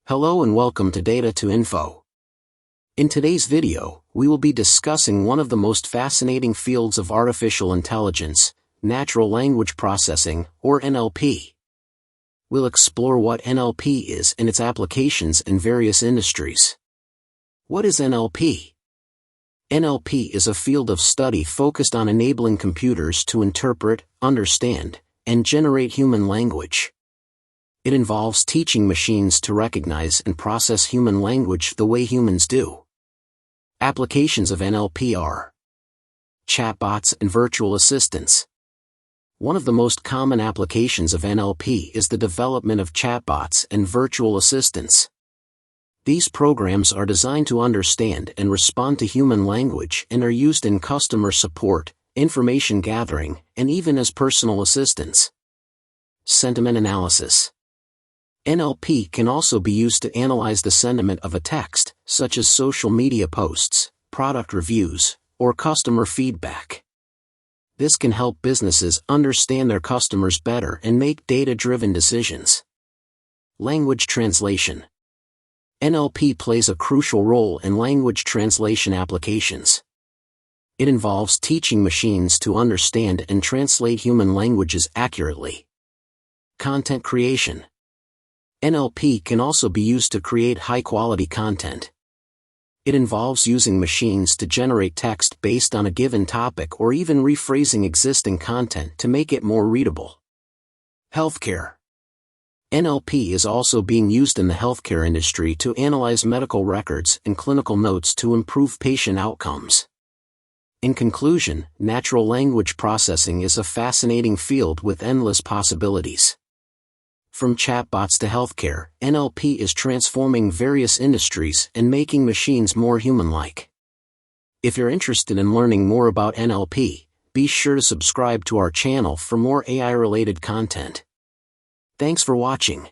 Hello and welcome to Data to Info. In today's video, we will be discussing one of the most fascinating fields of artificial intelligence, natural language processing, or NLP. We'll explore what NLP is and its applications in various industries. What is NLP? NLP is a field of study focused on enabling computers to interpret, understand, and generate human language. It involves teaching machines to recognize and process human language the way humans do. Applications of NLP are chatbots and virtual assistants. One of the most common applications of NLP is the development of chatbots and virtual assistants. These programs are designed to understand and respond to human language and are used in customer support, information gathering, and even as personal assistants. Sentiment analysis. NLP can also be used to analyze the sentiment of a text, such as social media posts, product reviews, or customer feedback. This can help businesses understand their customers better and make data-driven decisions. Language translation. NLP plays a crucial role in language translation applications. It involves teaching machines to understand and translate human languages accurately. Content creation. NLP can also be used to create high-quality content. It involves using machines to generate text based on a given topic or even rephrasing existing content to make it more readable. Healthcare. NLP is also being used in the healthcare industry to analyze medical records and clinical notes to improve patient outcomes. In conclusion, natural language processing is a fascinating field with endless possibilities. From chatbots to healthcare, NLP is transforming various industries and making machines more human-like. If you're interested in learning more about NLP, be sure to subscribe to our channel for more AI-related content. Thanks for watching.